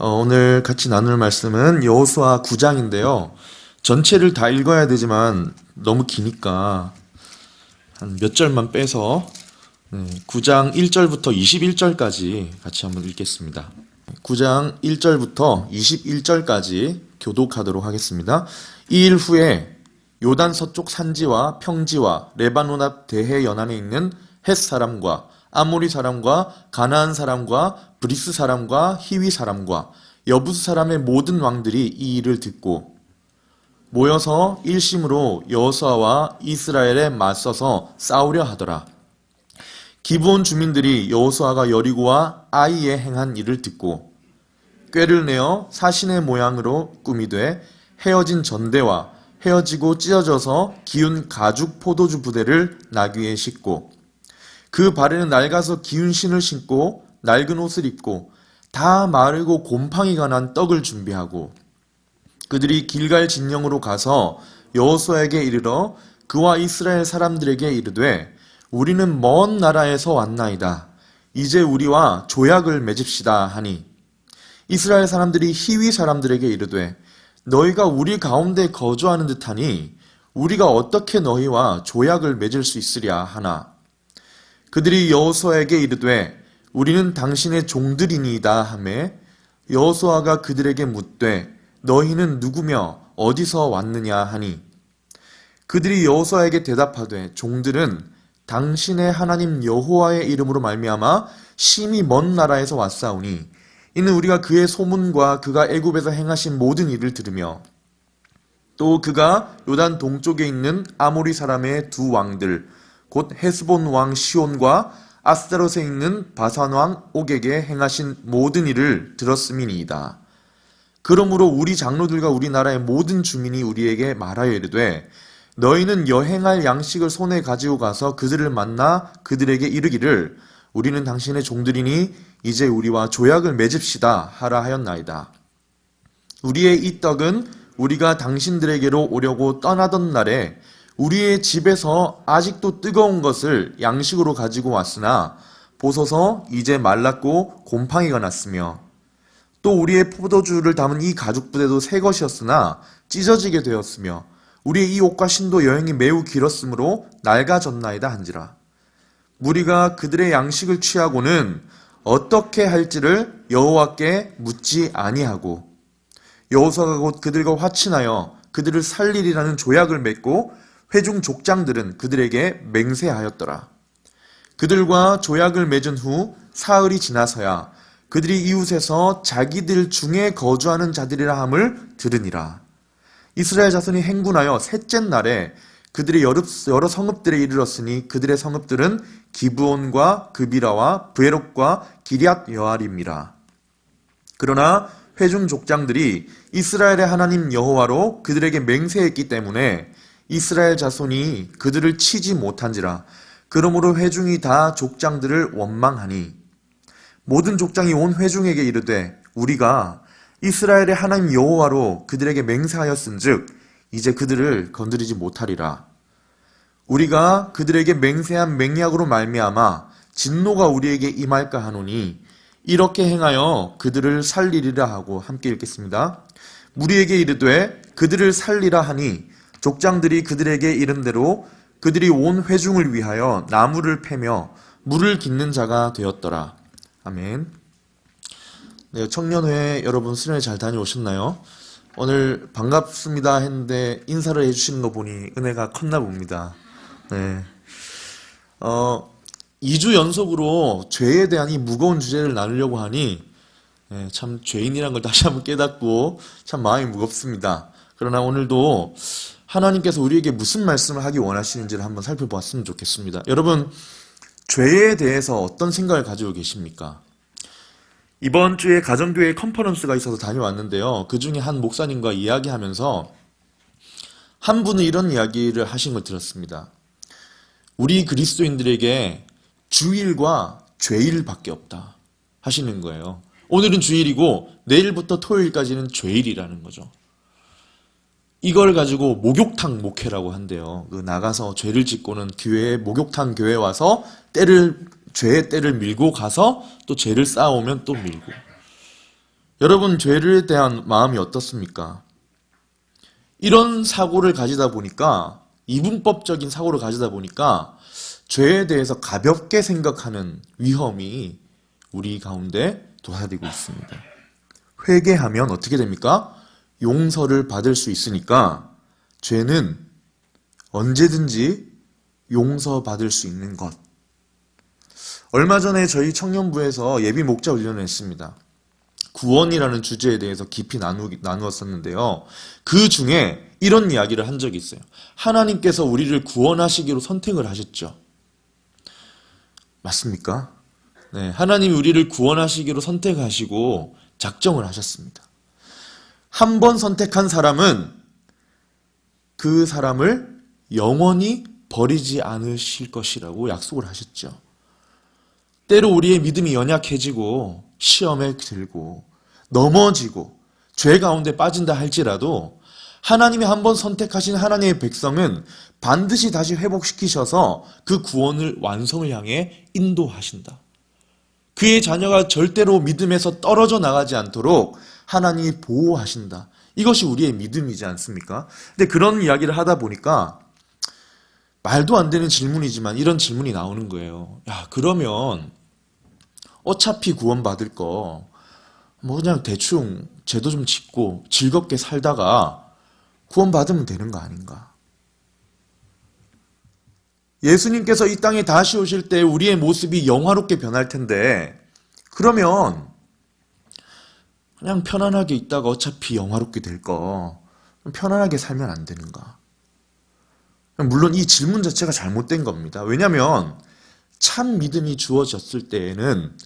오늘 같이 나눌 말씀은 여호수아 9장인데요. 전체를 다 읽어야 되지만 너무 기니까 한 몇 절만 빼서 9장 1절부터 21절까지 같이 한번 읽겠습니다. 9장 1절부터 21절까지 교독하도록 하겠습니다. 이 일 후에 요단 서쪽 산지와 평지와 레바논 앞 대해 연안에 있는 헷 사람과 아모리 사람과 가나안 사람과 브리스 사람과 히위 사람과 여부스 사람의 모든 왕들이 이 일을 듣고 모여서 일심으로 여호수아와 이스라엘에 맞서서 싸우려 하더라. 기브온 주민들이 여호수아가 여리고와 아이에 행한 일을 듣고 꾀를 내어 사신의 모양으로 꾸미되 헤어진 전대와 헤어지고 찢어져서 기운 가죽 포도주 부대를 나귀에 싣고 그 발에는 낡아서 기운 신을 신고 낡은 옷을 입고 다 마르고 곰팡이가 난 떡을 준비하고 그들이 길갈 진영으로 가서 여호수아에게 이르러 그와 이스라엘 사람들에게 이르되 우리는 먼 나라에서 왔나이다. 이제 우리와 조약을 맺읍시다 하니 이스라엘 사람들이 히위 사람들에게 이르되 너희가 우리 가운데 거주하는 듯하니 우리가 어떻게 너희와 조약을 맺을 수 있으랴 하나 그들이 여호수아에게 이르되 우리는 당신의 종들이니이다 하매 여호수아가 그들에게 묻되 너희는 누구며 어디서 왔느냐 하니 그들이 여호수아에게 대답하되 종들은 당신의 하나님 여호와의 이름으로 말미암아 심히 먼 나라에서 왔사오니 이는 우리가 그의 소문과 그가 애굽에서 행하신 모든 일을 들으며 또 그가 요단 동쪽에 있는 아모리 사람의 두 왕들 곧 헤스본 왕 시온과 아스타롯에 있는 바산 왕 옥에게 행하신 모든 일을 들었음이니이다. 그러므로 우리 장로들과 우리나라의 모든 주민이 우리에게 말하여 이르되 너희는 여행할 양식을 손에 가지고 가서 그들을 만나 그들에게 이르기를 우리는 당신의 종들이니 이제 우리와 조약을 맺읍시다 하라 하였나이다. 우리의 이 떡은 우리가 당신들에게로 오려고 떠나던 날에 우리의 집에서 아직도 뜨거운 것을 양식으로 가지고 왔으나 보소서 이제 말랐고 곰팡이가 났으며 또 우리의 포도주를 담은 이 가죽 부대도 새 것이었으나 찢어지게 되었으며 우리의 이 옷과 신도 여행이 매우 길었으므로 낡아졌나이다 한지라. 무리가 그들의 양식을 취하고는 어떻게 할지를 여호와께 묻지 아니하고 여호수아가 곧 그들과 화친하여 그들을 살리리라는 조약을 맺고 회중 족장들은 그들에게 맹세하였더라. 그들과 조약을 맺은 후 사흘이 지나서야 그들이 이웃에서 자기들 중에 거주하는 자들이라 함을 들으니라. 이스라엘 자손이 행군하여 셋째 날에 그들의 여러 성읍들에 이르렀으니 그들의 성읍들은 기브온과 그비라와 브에롯과 기럇 여아림이라. 그러나 회중 족장들이 이스라엘의 하나님 여호와로 그들에게 맹세했기 때문에 이스라엘 자손이 그들을 치지 못한지라. 그러므로 회중이 다 족장들을 원망하니 모든 족장이 온 회중에게 이르되 우리가 이스라엘의 하나님 여호와로 그들에게 맹세하였은즉 이제 그들을 건드리지 못하리라. 우리가 그들에게 맹세한 맹약으로 말미암아 진노가 우리에게 임할까 하노니 이렇게 행하여 그들을 살리리라 하고 함께 읽겠습니다. 무리에게 이르되 그들을 살리라 하니 족장들이 그들에게 이른 대로 그들이 온 회중을 위하여 나무를 패며 물을 깃는 자가 되었더라. 아멘. 네, 청년회 여러분 수련회 잘 다녀오셨나요? 오늘 반갑습니다 했는데 인사를 해주시는 거 보니 은혜가 컸나 봅니다. 네. 2주 연속으로 죄에 대한 이 무거운 주제를 나누려고 하니 참 죄인이란 걸 다시 한번 깨닫고 참 마음이 무겁습니다. 그러나 오늘도 하나님께서 우리에게 무슨 말씀을 하기 원하시는지를 한번 살펴보았으면 좋겠습니다. 여러분, 죄에 대해서 어떤 생각을 가지고 계십니까? 이번 주에 가정교회 컨퍼런스가 있어서 다녀왔는데요. 그 중에 한 목사님과 이야기하면서 한 분은 이런 이야기를 하신 걸 들었습니다. 우리 그리스도인들에게 주일과 죄일밖에 없다 하시는 거예요. 오늘은 주일이고 내일부터 토요일까지는 죄일이라는 거죠. 이걸 가지고 목욕탕 목회라고 한대요. 나가서 죄를 짓고는 교회에 목욕탕 교회에 와서 죄의 때를 밀고 가서 또 죄를 쌓아오면 또 밀고 여러분, 죄에 대한 마음이 어떻습니까? 이런 사고를 가지다 보니까, 이분법적인 사고를 가지다 보니까 죄에 대해서 가볍게 생각하는 위험이 우리 가운데 도사리고 있습니다. 회개하면 어떻게 됩니까? 용서를 받을 수 있으니까 죄는 언제든지 용서받을 수 있는 것. 얼마 전에 저희 청년부에서 예비 목자 훈련을 했습니다. 구원이라는 주제에 대해서 깊이 나누었었는데요. 그 중에 이런 이야기를 한 적이 있어요. 하나님께서 우리를 구원하시기로 선택을 하셨죠. 맞습니까? 네, 하나님이 우리를 구원하시기로 선택하시고 작정을 하셨습니다. 한 번 선택한 사람은 그 사람을 영원히 버리지 않으실 것이라고 약속을 하셨죠. 때로 우리의 믿음이 연약해지고 시험에 들고 넘어지고 죄 가운데 빠진다 할지라도 하나님이 한번 선택하신 하나님의 백성은 반드시 다시 회복시키셔서 그 구원을 완성을 향해 인도하신다. 그의 자녀가 절대로 믿음에서 떨어져 나가지 않도록 하나님이 보호하신다. 이것이 우리의 믿음이지 않습니까? 근데 그런 이야기를 하다 보니까 말도 안 되는 질문이지만 이런 질문이 나오는 거예요. 야, 그러면 어차피 구원받을 거 뭐 그냥 대충 죄도 좀 짓고 즐겁게 살다가 구원받으면 되는 거 아닌가? 예수님께서 이 땅에 다시 오실 때 우리의 모습이 영화롭게 변할 텐데 그러면 그냥 편안하게 있다가 어차피 영화롭게 될 거 편안하게 살면 안 되는가? 물론 이 질문 자체가 잘못된 겁니다. 왜냐하면 참 믿음이 주어졌을 때에는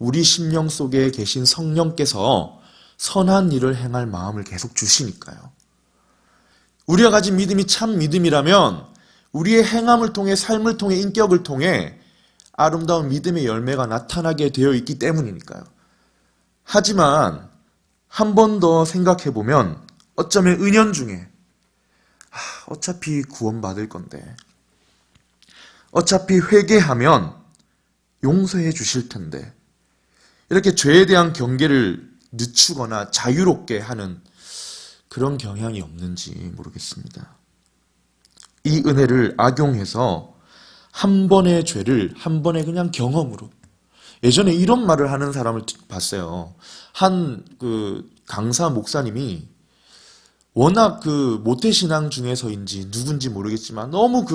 우리 심령 속에 계신 성령께서 선한 일을 행할 마음을 계속 주시니까요. 우리가 가진 믿음이 참 믿음이라면 우리의 행함을 통해 삶을 통해 인격을 통해 아름다운 믿음의 열매가 나타나게 되어 있기 때문이니까요. 하지만 한 번 더 생각해 보면 어쩌면 은연중에 어차피 구원받을 건데 어차피 회개하면 용서해 주실 텐데 이렇게 죄에 대한 경계를 늦추거나 자유롭게 하는 그런 경향이 없는지 모르겠습니다. 이 은혜를 악용해서 한 번의 죄를 한 번의 그냥 경험으로 예전에 이런 말을 하는 사람을 봤어요. 한 강사 목사님이 워낙 모태신앙 중에서인지 누군지 모르겠지만 너무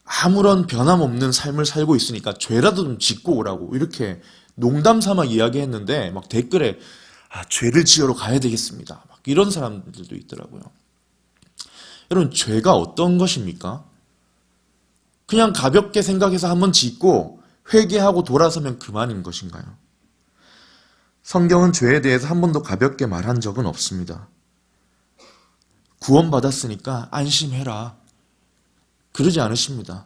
아무런 변함없는 삶을 살고 있으니까 죄라도 좀 짓고 오라고 이렇게 농담 삼아 이야기했는데 막 댓글에 죄를 지으러 가야 되겠습니다. 막 이런 사람들도 있더라고요. 여러분, 죄가 어떤 것입니까? 그냥 가볍게 생각해서 한번 짓고 회개하고 돌아서면 그만인 것인가요? 성경은 죄에 대해서 한 번도 가볍게 말한 적은 없습니다. 구원받았으니까 안심해라. 그러지 않으십니다.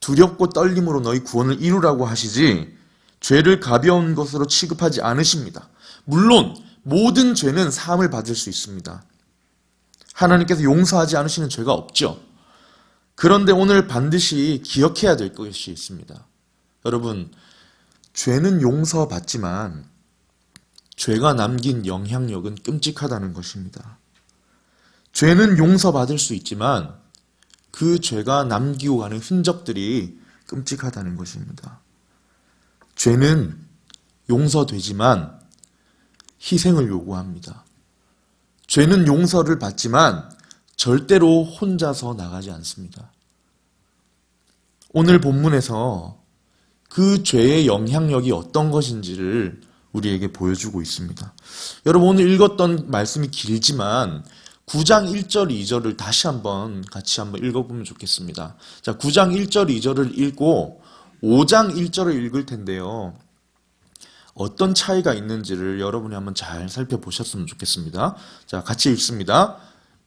두렵고 떨림으로 너희 구원을 이루라고 하시지 죄를 가벼운 것으로 취급하지 않으십니다. 물론 모든 죄는 사함을 받을 수 있습니다. 하나님께서 용서하지 않으시는 죄가 없죠. 그런데 오늘 반드시 기억해야 될 것이 있습니다. 여러분, 죄는 용서받지만 죄가 남긴 영향력은 끔찍하다는 것입니다. 죄는 용서받을 수 있지만 그 죄가 남기고 가는 흔적들이 끔찍하다는 것입니다. 죄는 용서되지만 희생을 요구합니다. 죄는 용서를 받지만 절대로 혼자서 나가지 않습니다. 오늘 본문에서 그 죄의 영향력이 어떤 것인지를 우리에게 보여주고 있습니다. 여러분, 오늘 읽었던 말씀이 길지만 9장 1절 2절을 다시 같이 한번 읽어보면 좋겠습니다. 자, 9장 1절 2절을 읽고 5장 1절을 읽을 텐데요. 어떤 차이가 있는지를 여러분이 한번 잘 살펴보셨으면 좋겠습니다. 자, 같이 읽습니다.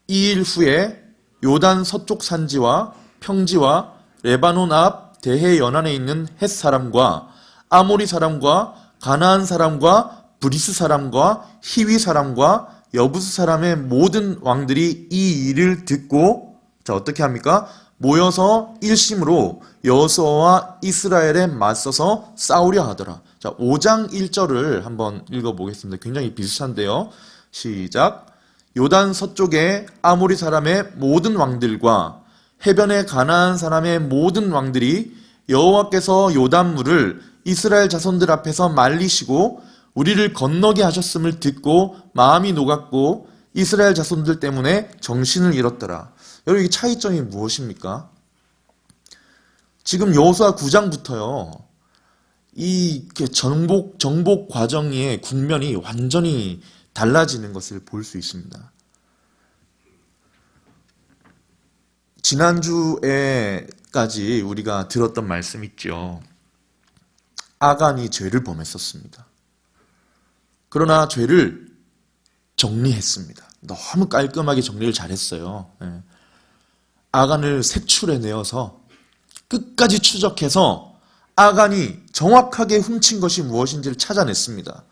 2일 후에 요단 서쪽 산지와 평지와 레바논 앞 대해 연안에 있는 헷 사람과 아모리 사람과 가나안 사람과 브리스 사람과 히위 사람과 여부스 사람의 모든 왕들이 이 일을 듣고 어떻게 합니까? 모여서 일심으로 여호수아와 이스라엘에 맞서서 싸우려 하더라. 자, 5장 1절을 한번 읽어보겠습니다. 굉장히 비슷한데요. 시작. 요단 서쪽의 아모리 사람의 모든 왕들과 해변의 가나안 사람의 모든 왕들이 여호와께서 요단물을 이스라엘 자손들 앞에서 말리시고 우리를 건너게 하셨음을 듣고 마음이 녹았고 이스라엘 자손들 때문에 정신을 잃었더라. 여러분, 이 차이점이 무엇입니까? 지금 여호수아 9장부터요. 이 정복 과정의 국면이 완전히 달라지는 것을 볼 수 있습니다. 지난주에까지 우리가 들었던 말씀 있죠. 아간이 죄를 범했었습니다. 그러나 죄를 정리했습니다. 너무 깔끔하게 정리를 잘했어요. 아간을 색출해내어서 끝까지 추적해서 아간이 정확하게 훔친 것이 무엇인지를 찾아냈습니다.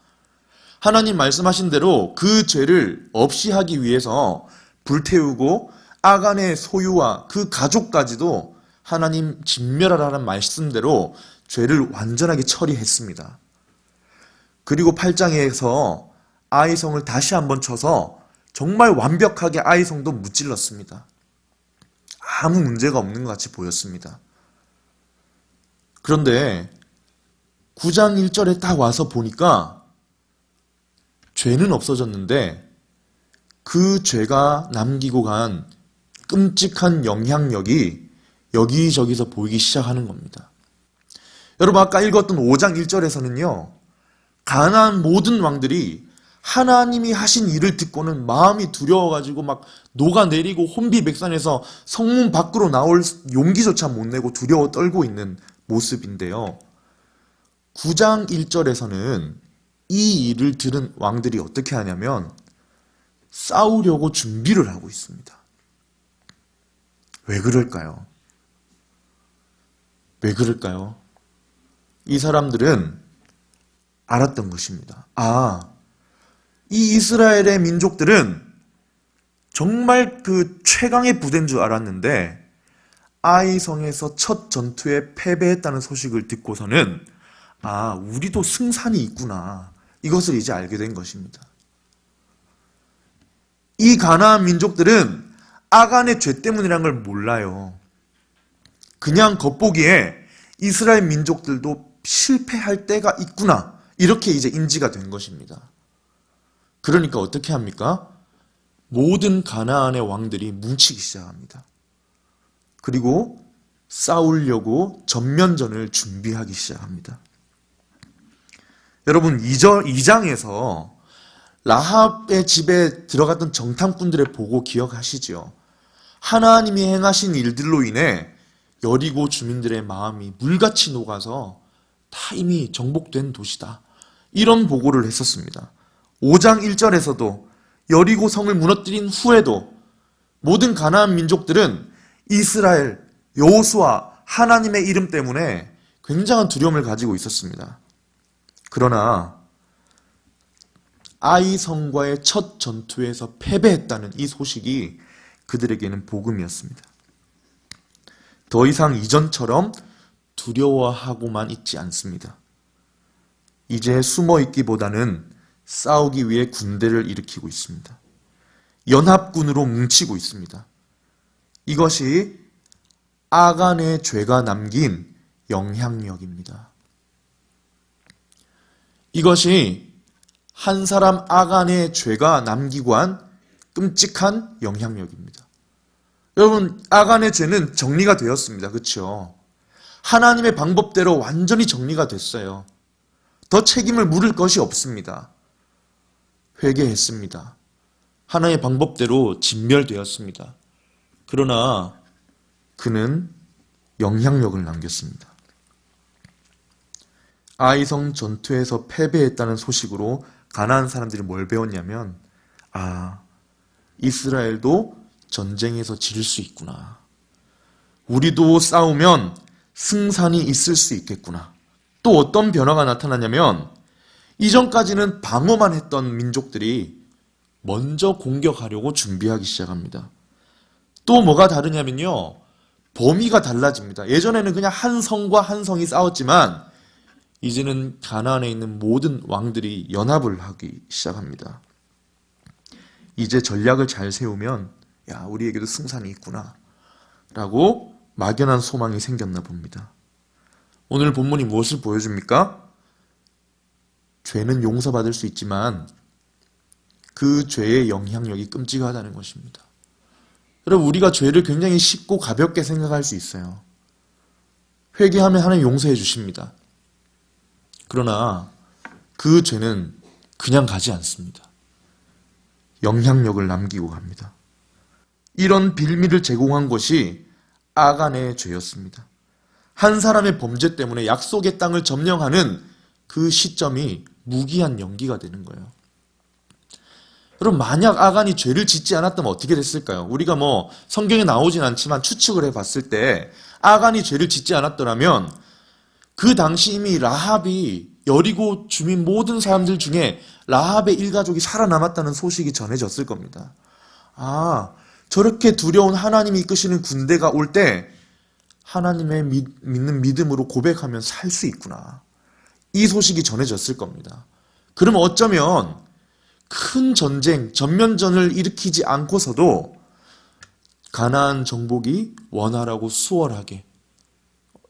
하나님 말씀하신 대로 그 죄를 없이 하기 위해서 불태우고 아간의 소유와 그 가족까지도 하나님 진멸하라는 말씀대로 죄를 완전하게 처리했습니다. 그리고 8장에서 아이성을 다시 한번 쳐서 정말 완벽하게 아이성도 무찔렀습니다. 아무 문제가 없는 것 같이 보였습니다. 그런데 9장 1절에 딱 와서 보니까 죄는 없어졌는데 그 죄가 남기고 간 끔찍한 영향력이 여기저기서 보이기 시작하는 겁니다. 여러분, 아까 읽었던 5장 1절에서는요. 가나안 모든 왕들이 하나님이 하신 일을 듣고는 마음이 두려워가지고 막 녹아내리고 혼비백산해서 성문 밖으로 나올 용기조차 못 내고 두려워 떨고 있는 모습인데요. 9장 1절에서는 이 일을 들은 왕들이 어떻게 하냐면 싸우려고 준비를 하고 있습니다. 왜 그럴까요? 왜 그럴까요? 이 사람들은 알았던 것입니다. 이 이스라엘의 민족들은 정말 그 최강의 부대인 줄 알았는데 아이성에서 첫 전투에 패배했다는 소식을 듣고서는 우리도 승산이 있구나. 이것을 이제 알게 된 것입니다. 이 가나안 민족들은 아간의 죄 때문이라는 걸 몰라요. 그냥 겉보기에 이스라엘 민족들도 실패할 때가 있구나. 이렇게 이제 인지가 된 것입니다. 그러니까 어떻게 합니까? 모든 가나안의 왕들이 뭉치기 시작합니다. 그리고 싸우려고 전면전을 준비하기 시작합니다. 여러분, 2장에서 라합의 집에 들어갔던 정탐꾼들의 보고 기억하시죠? 하나님이 행하신 일들로 인해 여리고 주민들의 마음이 물같이 녹아서 다 이미 정복된 도시다. 이런 보고를 했었습니다. 5장 1절에서도 여리고 성을 무너뜨린 후에도 모든 가나안 민족들은 이스라엘, 여호수아, 하나님의 이름 때문에 굉장한 두려움을 가지고 있었습니다. 그러나 아이성과의 첫 전투에서 패배했다는 이 소식이 그들에게는 복음이었습니다. 더 이상 이전처럼 두려워하고만 있지 않습니다. 이제 숨어있기보다는 싸우기 위해 군대를 일으키고 있습니다. 연합군으로 뭉치고 있습니다. 이것이 아간의 죄가 남긴 영향력입니다. 이것이 한 사람 아간의 죄가 남기고 한 끔찍한 영향력입니다. 여러분, 아간의 죄는 정리가 되었습니다. 그렇죠? 하나님의 방법대로 완전히 정리가 됐어요. 더 책임을 물을 것이 없습니다. 회개했습니다. 하나님의 방법대로 진멸되었습니다. 그러나 그는 영향력을 남겼습니다. 아이성 전투에서 패배했다는 소식으로 가나안 사람들이 뭘 배웠냐면 이스라엘도 전쟁에서 질 수 있구나. 우리도 싸우면 승산이 있을 수 있겠구나. 또 어떤 변화가 나타나냐면 이전까지는 방어만 했던 민족들이 먼저 공격하려고 준비하기 시작합니다. 또 뭐가 다르냐면요. 범위가 달라집니다. 예전에는 그냥 한 성과 한 성이 싸웠지만 이제는 가나안에 있는 모든 왕들이 연합을 하기 시작합니다. 이제 전략을 잘 세우면 야, 우리에게도 승산이 있구나 라고 막연한 소망이 생겼나 봅니다. 오늘 본문이 무엇을 보여줍니까? 죄는 용서받을 수 있지만 그 죄의 영향력이 끔찍하다는 것입니다. 여러분, 우리가 죄를 굉장히 쉽고 가볍게 생각할 수 있어요. 회개하면 하나님 용서해 주십니다. 그러나 그 죄는 그냥 가지 않습니다. 영향력을 남기고 갑니다. 이런 빌미를 제공한 것이 아간의 죄였습니다. 한 사람의 범죄 때문에 약속의 땅을 점령하는 그 시점이 무기한 연기가 되는 거예요. 여러분, 만약 아간이 죄를 짓지 않았다면 어떻게 됐을까요? 우리가 성경에 나오진 않지만 추측을 해봤을 때 아간이 죄를 짓지 않았더라면 그 당시 이미 라합이 여리고 주민 모든 사람들 중에 라합의 일가족이 살아남았다는 소식이 전해졌을 겁니다. 아, 저렇게 두려운 하나님이 이끄시는 군대가 올 때 하나님의 믿는 믿음으로 고백하면 살 수 있구나. 이 소식이 전해졌을 겁니다. 그러면 어쩌면 큰 전쟁, 전면전을 일으키지 않고서도 가나안 정복이 원활하고 수월하게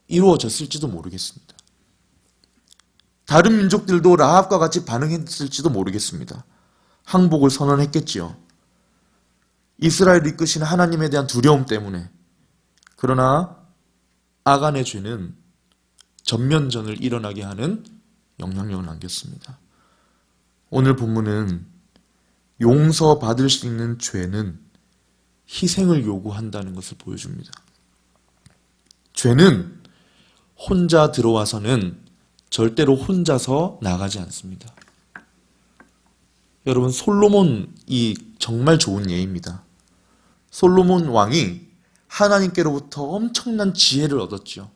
이루어졌을지도 모르겠습니다. 다른 민족들도 라합과 같이 반응했을지도 모르겠습니다. 항복을 선언했겠지요. 이스라엘을 이끄시는 하나님에 대한 두려움 때문에. 그러나 아간의 죄는 전면전을 일어나게 하는 영향력을 남겼습니다. 오늘 본문은 용서받을 수 있는 죄는 희생을 요구한다는 것을 보여줍니다. 죄는 혼자 들어와서는 절대로 혼자서 나가지 않습니다. 여러분, 솔로몬이 정말 좋은 예입니다. 솔로몬 왕이 하나님께로부터 엄청난 지혜를 얻었죠.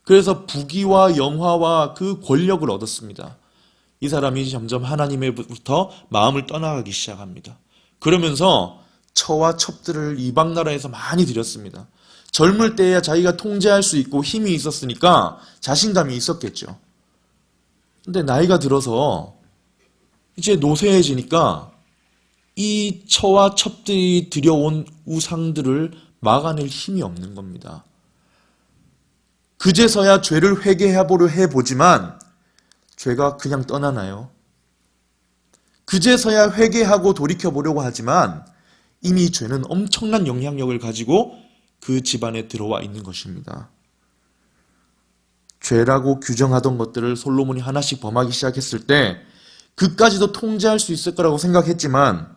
그래서 부귀와 영화와 그 권력을 얻었습니다. 이 사람이 점점 하나님으로부터 마음을 떠나가기 시작합니다. 그러면서 처와 첩들을 이방 나라에서 많이 들였습니다. 젊을 때야 자기가 통제할 수 있고 힘이 있었으니까 자신감이 있었겠죠. 근데 나이가 들어서 이제 노쇠해지니까 이 처와 첩들이 들여온 우상들을 막아낼 힘이 없는 겁니다. 그제서야 죄를 회개해보려 해보지만 죄가 그냥 떠나나요? 그제서야 회개하고 돌이켜보려고 하지만 이미 죄는 엄청난 영향력을 가지고 그 집안에 들어와 있는 것입니다. 죄라고 규정하던 것들을 솔로몬이 하나씩 범하기 시작했을 때 그까지도 통제할 수 있을 거라고 생각했지만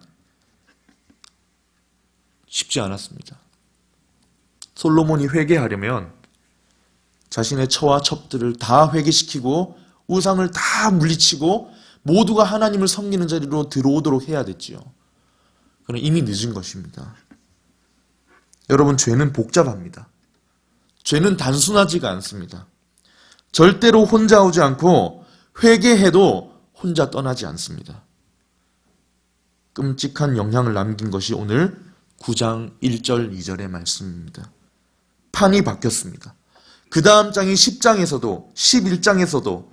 쉽지 않았습니다. 솔로몬이 회개하려면 자신의 처와 첩들을 다 회개시키고 우상을 다 물리치고 모두가 하나님을 섬기는 자리로 들어오도록 해야 됐지요. 그러나 이미 늦은 것입니다. 여러분, 죄는 복잡합니다. 죄는 단순하지가 않습니다. 절대로 혼자 오지 않고 회개해도 혼자 떠나지 않습니다. 끔찍한 영향을 남긴 것이 오늘 9장 1절 2절의 말씀입니다. 판이 바뀌었습니다. 그 다음 장인 10장에서도 11장에서도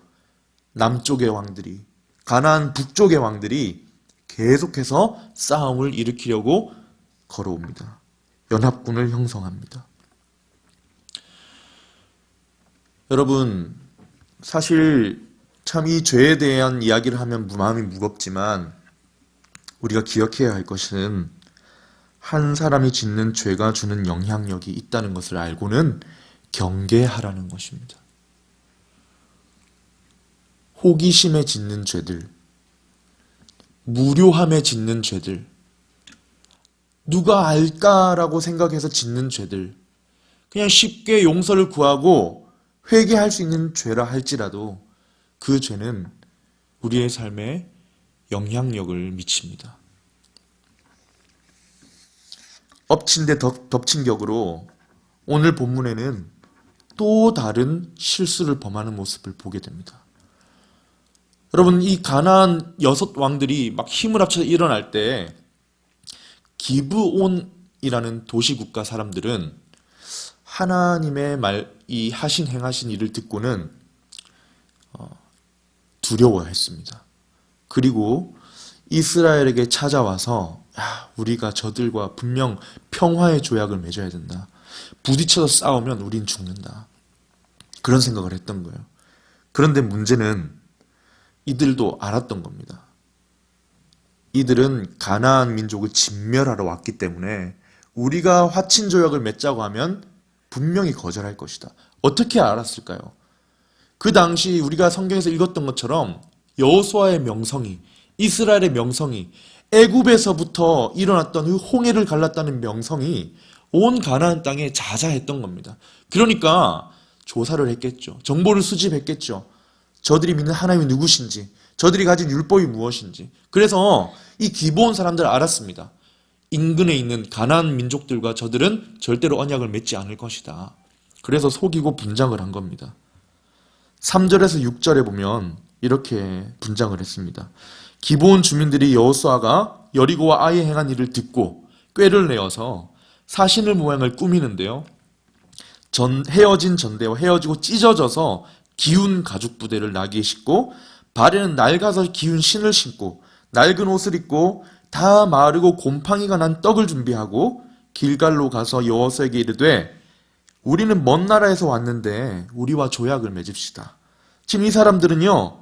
남쪽의 왕들이, 가나안 북쪽의 왕들이 계속해서 싸움을 일으키려고 걸어옵니다. 연합군을 형성합니다. 여러분, 사실 참 이 죄에 대한 이야기를 하면 마음이 무겁지만 우리가 기억해야 할 것은 한 사람이 짓는 죄가 주는 영향력이 있다는 것을 알고는 경계하라는 것입니다. 호기심에 짓는 죄들, 무료함에 짓는 죄들, 누가 알까라고 생각해서 짓는 죄들, 그냥 쉽게 용서를 구하고 회개할 수 있는 죄라 할지라도 그 죄는 우리의 삶에 영향력을 미칩니다. 엎친 데 덮친 격으로 오늘 본문에는 또 다른 실수를 범하는 모습을 보게 됩니다. 여러분, 이 가나안 6왕들이 막 힘을 합쳐서 일어날 때 기브온이라는 도시국가 사람들은 하나님의 이 행하신 일을 듣고는 두려워했습니다. 그리고 이스라엘에게 찾아와서 우리가 저들과 분명 평화의 조약을 맺어야 된다. 부딪혀서 싸우면 우린 죽는다. 그런 생각을 했던 거예요. 그런데 문제는 이들도 알았던 겁니다. 이들은 가나안 민족을 진멸하러 왔기 때문에 우리가 화친 조약을 맺자고 하면 분명히 거절할 것이다. 어떻게 알았을까요? 그 당시 우리가 성경에서 읽었던 것처럼 여호수아의 명성이, 이스라엘의 명성이, 애굽에서부터 일어났던 그 홍해를 갈랐다는 명성이 온 가나안 땅에 자자했던 겁니다. 그러니까 조사를 했겠죠. 정보를 수집했겠죠. 저들이 믿는 하나님이 누구신지, 저들이 가진 율법이 무엇인지. 그래서 이 기브온 사람들 알았습니다. 인근에 있는 가나안 민족들과 저들은 절대로 언약을 맺지 않을 것이다. 그래서 속이고 분장을 한 겁니다. 3절에서 6절에 보면 이렇게 분장을 했습니다. 기브온 주민들이 여호수아가 여리고와 아이에 행한 일을 듣고 꾀를 내어서 사신을 모양을 꾸미는데요. 헤어진 전대와 헤어지고 찢어져서 기운 가죽 부대를 나귀에 싣고 발에는 낡아서 기운 신을 신고 낡은 옷을 입고 다 마르고 곰팡이가 난 떡을 준비하고 길갈로 가서 여호수아에게 이르되 우리는 먼 나라에서 왔는데 우리와 조약을 맺읍시다. 지금 이 사람들은요,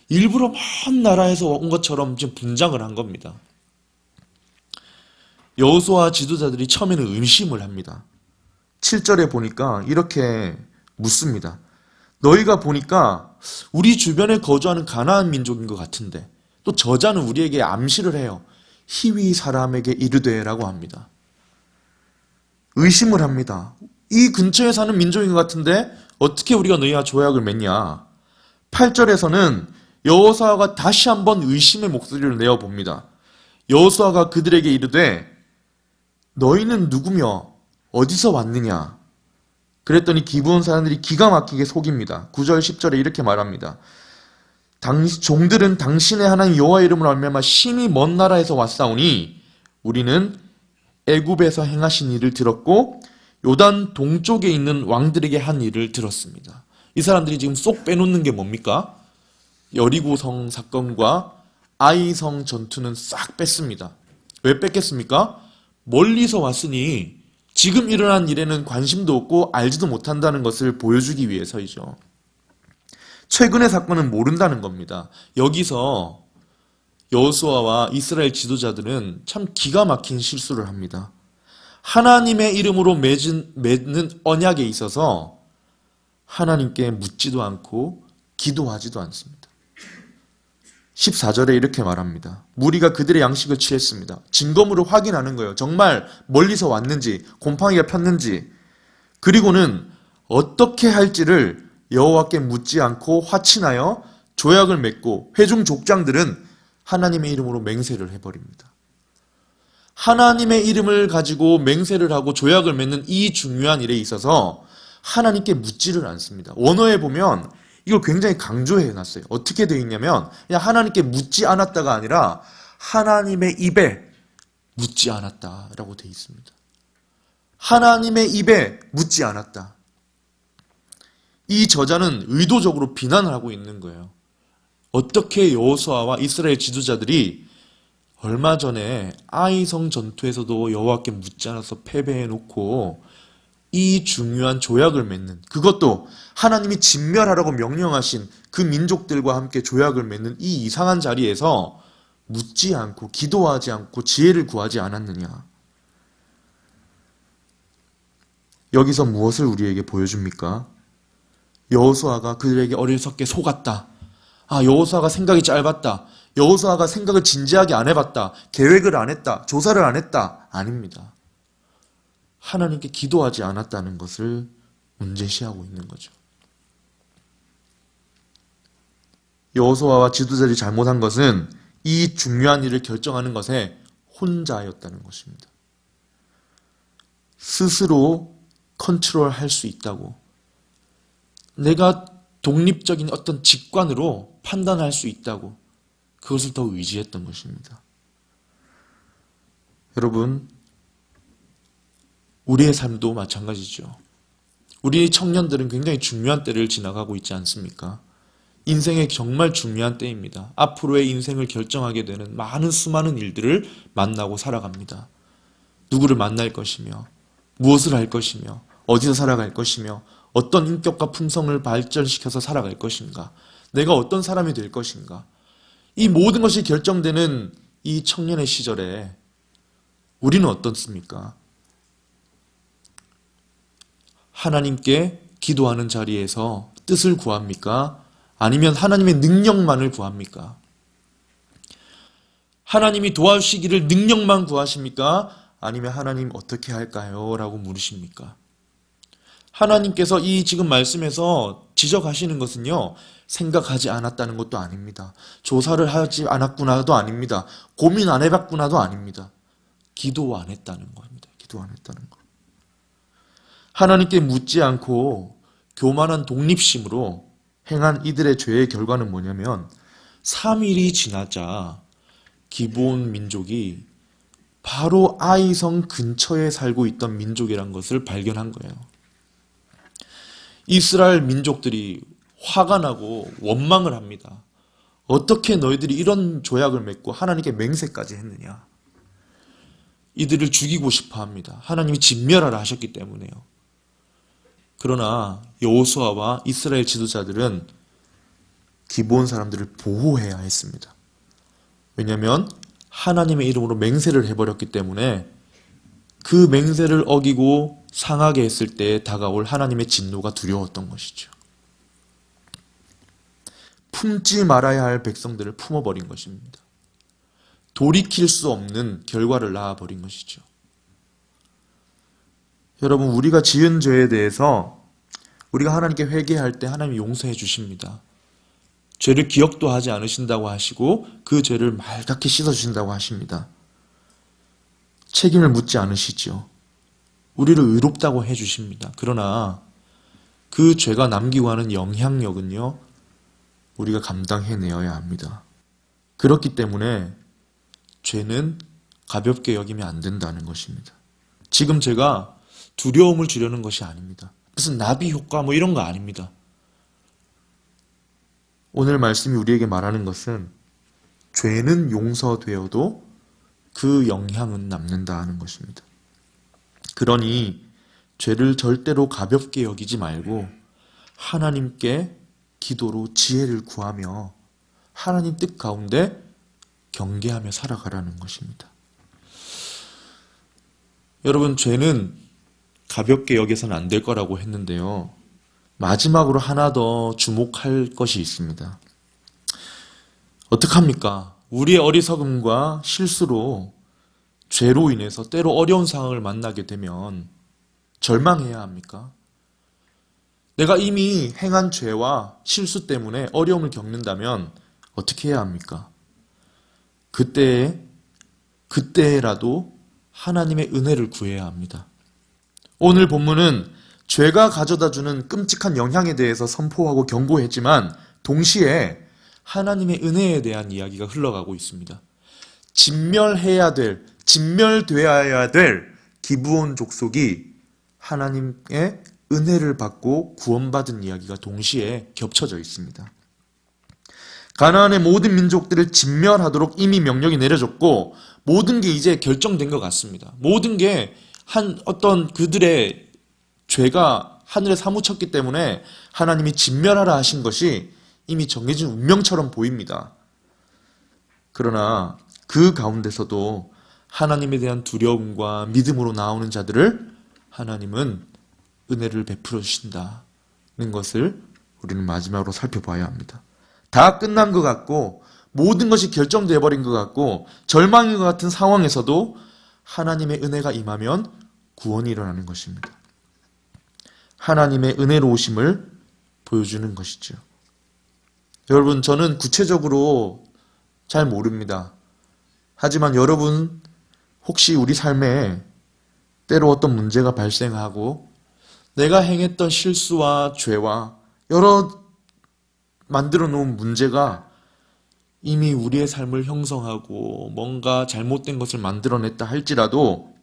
일부러 먼 나라에서 온 것처럼 지금 분장을 한 겁니다. 여호수아 지도자들이 처음에는 의심을 합니다. 7절에 보니까 이렇게 묻습니다. 너희가 보니까 우리 주변에 거주하는 가나안 민족인 것 같은데 또 저자는 우리에게 암시를 해요. 히위 사람에게 이르되라고 합니다. 의심을 합니다. 이 근처에 사는 민족인 것 같은데 어떻게 우리가 너희와 조약을 맺냐. 8절에서는 여호수아가 다시 한번 의심의 목소리를 내어봅니다. 여호수아가 그들에게 이르되 너희는 누구며 어디서 왔느냐. 그랬더니 기브온 사람들이 기가 막히게 속입니다. 9절 10절에 이렇게 말합니다. 종들은 당신의 하나님 여호와 이름으로 말미암아 심히 먼 나라에서 왔사오니 우리는 애굽에서 행하신 일을 들었고 요단 동쪽에 있는 왕들에게 한 일을 들었습니다. 이 사람들이 지금 쏙 빼놓는 게 뭡니까? 여리고성 사건과 아이성 전투는 싹 뺐습니다. 왜 뺐겠습니까? 멀리서 왔으니 지금 일어난 일에는 관심도 없고 알지도 못한다는 것을 보여주기 위해서이죠. 최근의 사건은 모른다는 겁니다. 여기서 여호수아와 이스라엘 지도자들은 참 기가 막힌 실수를 합니다. 하나님의 이름으로 맺는 언약에 있어서 하나님께 묻지도 않고 기도하지도 않습니다. 14절에 이렇게 말합니다. 무리가 그들의 양식을 취했습니다. 증거물을 확인하는 거예요. 정말 멀리서 왔는지 곰팡이가 폈는지 그리고는 어떻게 할지를 여호와께 묻지 않고 화친하여 조약을 맺고 회중 족장들은 하나님의 이름으로 맹세를 해버립니다. 하나님의 이름을 가지고 맹세를 하고 조약을 맺는 이 중요한 일에 있어서 하나님께 묻지를 않습니다. 원어에 보면 이걸 굉장히 강조해 놨어요. 어떻게 되어 있냐면 그냥 하나님께 묻지 않았다가 아니라 하나님의 입에 묻지 않았다라고 되어 있습니다. 하나님의 입에 묻지 않았다. 이 저자는 의도적으로 비난을 하고 있는 거예요. 어떻게 여호수아와 이스라엘 지도자들이 얼마 전에 아이성 전투에서도 여호와께 묻지 않아서 패배해놓고 이 중요한 조약을 맺는, 그것도 하나님이 진멸하라고 명령하신 그 민족들과 함께 조약을 맺는 이 이상한 자리에서 묻지 않고 기도하지 않고 지혜를 구하지 않았느냐. 여기서 무엇을 우리에게 보여줍니까? 여호수아가 그들에게 어리석게 속았다. 여호수아가 생각이 짧았다. 여호수아가 생각을 진지하게 안 해봤다. 계획을 안 했다. 조사를 안 했다. 아닙니다. 하나님께 기도하지 않았다는 것을 문제시하고 있는 거죠. 여호수아와 지도자들이 잘못한 것은 이 중요한 일을 결정하는 것에 혼자였다는 것입니다. 스스로 컨트롤할 수 있다고, 내가 독립적인 어떤 직관으로 판단할 수 있다고 그것을 더 의지했던 것입니다. 여러분, 우리의 삶도 마찬가지죠. 우리 청년들은 굉장히 중요한 때를 지나가고 있지 않습니까? 인생의 정말 중요한 때입니다. 앞으로의 인생을 결정하게 되는 많은 수많은 일들을 만나고 살아갑니다. 누구를 만날 것이며, 무엇을 할 것이며, 어디서 살아갈 것이며, 어떤 인격과 품성을 발전시켜서 살아갈 것인가, 내가 어떤 사람이 될 것인가, 이 모든 것이 결정되는 이 청년의 시절에 우리는 어떻습니까? 하나님께 기도하는 자리에서 뜻을 구합니까? 아니면 하나님의 능력만을 구합니까? 하나님이 도와주시기를 능력만 구하십니까? 아니면 하나님 어떻게 할까요? 라고 물으십니까? 하나님께서 이 지금 말씀에서 지적하시는 것은요, 생각하지 않았다는 것도 아닙니다. 조사를 하지 않았구나도 아닙니다. 고민 안 해봤구나도 아닙니다. 기도 안 했다는 겁니다. 기도 안 했다는 거. 하나님께 묻지 않고 교만한 독립심으로 행한 이들의 죄의 결과는 뭐냐면 3일이 지나자 기브온 민족이 바로 아이성 근처에 살고 있던 민족이란 것을 발견한 거예요. 이스라엘 민족들이 화가 나고 원망을 합니다. 어떻게 너희들이 이런 조약을 맺고 하나님께 맹세까지 했느냐. 이들을 죽이고 싶어 합니다. 하나님이 진멸하라 하셨기 때문에요. 그러나 여호수아와 이스라엘 지도자들은 기브온 사람들을 보호해야 했습니다. 왜냐하면 하나님의 이름으로 맹세를 해버렸기 때문에 그 맹세를 어기고 상하게 했을 때 다가올 하나님의 진노가 두려웠던 것이죠. 품지 말아야 할 백성들을 품어버린 것입니다. 돌이킬 수 없는 결과를 낳아버린 것이죠. 여러분, 우리가 지은 죄에 대해서 우리가 하나님께 회개할 때 하나님이 용서해 주십니다. 죄를 기억도 하지 않으신다고 하시고 그 죄를 맑게 씻어주신다고 하십니다. 책임을 묻지 않으시죠. 우리를 의롭다고 해주십니다. 그러나 그 죄가 남기고 하는 영향력은요, 우리가 감당해내어야 합니다. 그렇기 때문에 죄는 가볍게 여기면 안 된다는 것입니다. 지금 제가 두려움을 주려는 것이 아닙니다. 무슨 나비 효과 뭐 이런 거 아닙니다. 오늘 말씀이 우리에게 말하는 것은 죄는 용서되어도 그 영향은 남는다 하는 것입니다. 그러니 죄를 절대로 가볍게 여기지 말고 하나님께 기도로 지혜를 구하며 하나님 뜻 가운데 경계하며 살아가라는 것입니다. 여러분, 죄는 가볍게 여겨서는 안 될 거라고 했는데요. 마지막으로 하나 더 주목할 것이 있습니다. 어떡합니까? 우리의 어리석음과 실수로 죄로 인해서 때로 어려운 상황을 만나게 되면 절망해야 합니까? 내가 이미 행한 죄와 실수 때문에 어려움을 겪는다면 어떻게 해야 합니까? 그때라도 하나님의 은혜를 구해야 합니다. 오늘 본문은 죄가 가져다주는 끔찍한 영향에 대해서 선포하고 경고했지만 동시에 하나님의 은혜에 대한 이야기가 흘러가고 있습니다. 진멸되어야 될 기브온 족속이 하나님의 은혜를 받고 구원받은 이야기가 동시에 겹쳐져 있습니다. 가나안의 모든 민족들을 진멸하도록 이미 명령이 내려졌고 모든 게 이제 결정된 것 같습니다. 모든 게 어떤 그들의 죄가 하늘에 사무쳤기 때문에 하나님이 진멸하라 하신 것이 이미 정해진 운명처럼 보입니다. 그러나 그 가운데서도 하나님에 대한 두려움과 믿음으로 나오는 자들을 하나님은 은혜를 베풀어 주신다는 것을 우리는 마지막으로 살펴봐야 합니다. 다 끝난 것 같고 모든 것이 결정되어 버린 것 같고 절망인 것 같은 상황에서도 하나님의 은혜가 임하면 구원이 일어나는 것입니다. 하나님의 은혜로우심을 보여주는 것이죠. 여러분, 저는 구체적으로 잘 모릅니다. 하지만 여러분, 혹시 우리 삶에 때로 어떤 문제가 발생하고 내가 행했던 실수와 죄와 여러 만들어 놓은 문제가 이미 우리의 삶을 형성하고 뭔가 잘못된 것을 만들어냈다 할지라도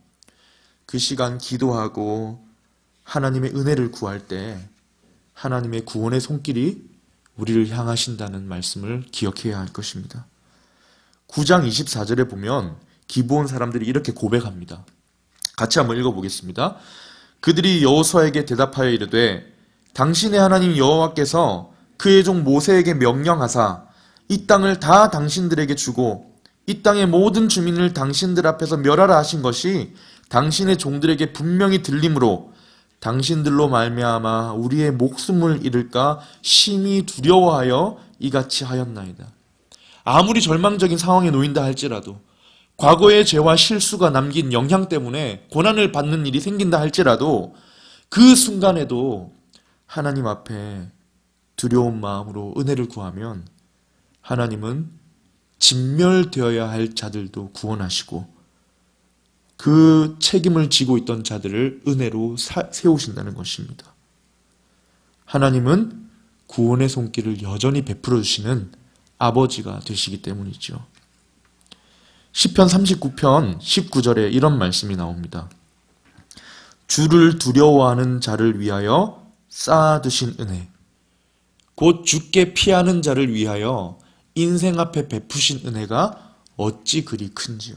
그 시간 기도하고 하나님의 은혜를 구할 때 하나님의 구원의 손길이 우리를 향하신다는 말씀을 기억해야 할 것입니다. 9장 24절에 보면 기브온 사람들이 이렇게 고백합니다. 같이 한번 읽어보겠습니다. 그들이 여호수아에게 대답하여 이르되 당신의 하나님 여호와께서 그의 종 모세에게 명령하사 이 땅을 다 당신들에게 주고 이 땅의 모든 주민을 당신들 앞에서 멸하라 하신 것이 당신의 종들에게 분명히 들림으로 당신들로 말미암아 우리의 목숨을 잃을까 심히 두려워하여 이같이 하였나이다. 아무리 절망적인 상황에 놓인다 할지라도, 과거의 죄와 실수가 남긴 영향 때문에 고난을 받는 일이 생긴다 할지라도 그 순간에도 하나님 앞에 두려운 마음으로 은혜를 구하면 하나님은 진멸되어야 할 자들도 구원하시고 그 책임을 지고 있던 자들을 은혜로 세우신다는 것입니다. 하나님은 구원의 손길을 여전히 베풀어 주시는 아버지가 되시기 때문이죠. 시편 39편 19절에 이런 말씀이 나옵니다. 주를 두려워하는 자를 위하여 쌓아두신 은혜, 곧 주께 피하는 자를 위하여 인생 앞에 베푸신 은혜가 어찌 그리 큰지요.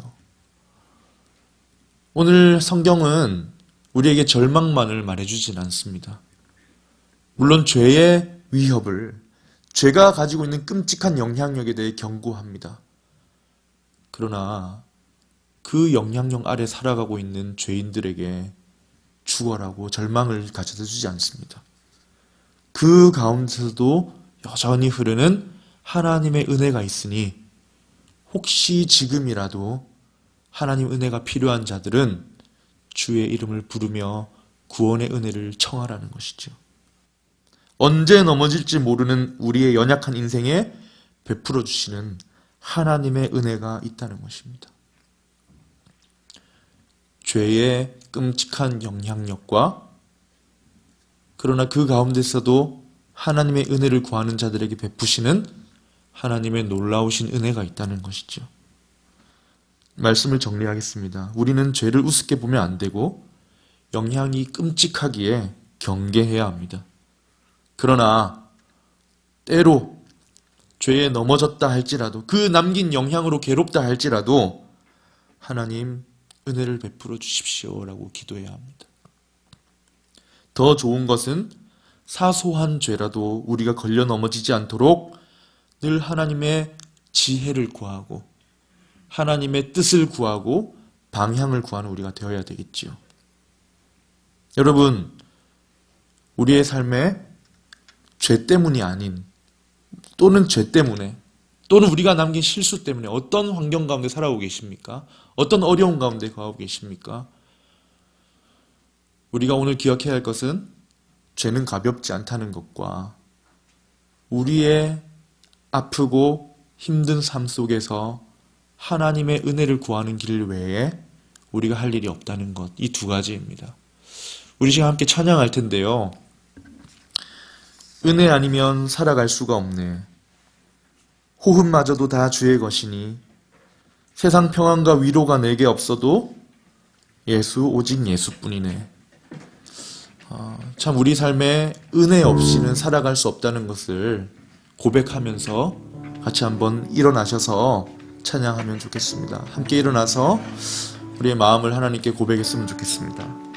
오늘 성경은 우리에게 절망만을 말해주진 않습니다. 물론 죄의 위협을, 죄가 가지고 있는 끔찍한 영향력에 대해 경고합니다. 그러나 그 영향력 아래 살아가고 있는 죄인들에게 죽어라고 절망을 가져다 주지 않습니다. 그 가운데서도 여전히 흐르는 하나님의 은혜가 있으니 혹시 지금이라도 하나님 은혜가 필요한 자들은 주의 이름을 부르며 구원의 은혜를 청하라는 것이죠. 언제 넘어질지 모르는 우리의 연약한 인생에 베풀어 주시는 하나님의 은혜가 있다는 것입니다. 죄의 끔찍한 영향력과 그러나 그 가운데서도 하나님의 은혜를 구하는 자들에게 베푸시는 하나님의 놀라우신 은혜가 있다는 것이죠. 말씀을 정리하겠습니다. 우리는 죄를 우습게 보면 안 되고 영향이 끔찍하기에 경계해야 합니다. 그러나 때로 죄에 넘어졌다 할지라도 그 남긴 영향으로 괴롭다 할지라도 하나님 은혜를 베풀어 주십시오라고 기도해야 합니다. 더 좋은 것은 사소한 죄라도 우리가 걸려 넘어지지 않도록 늘 하나님의 지혜를 구하고 하나님의 뜻을 구하고 방향을 구하는 우리가 되어야 되겠지요. 여러분, 우리의 삶에 죄 때문이 아닌 또는 죄 때문에 또는 우리가 남긴 실수 때문에 어떤 환경 가운데 살아오고 계십니까? 어떤 어려운 가운데 거하고 계십니까? 우리가 오늘 기억해야 할 것은 죄는 가볍지 않다는 것과 우리의 아프고 힘든 삶 속에서 하나님의 은혜를 구하는 길 외에 우리가 할 일이 없다는 것, 이 두 가지입니다. 우리 지금 함께 찬양할 텐데요. 은혜 아니면 살아갈 수가 없네. 호흡마저도 다 주의 것이니 세상 평안과 위로가 내게 없어도 예수 오직 예수뿐이네. 참 우리 삶에 은혜 없이는 살아갈 수 없다는 것을 고백하면서 같이 한번 일어나셔서 찬양하면 좋겠습니다. 함께 일어나서 우리의 마음을 하나님께 고백했으면 좋겠습니다.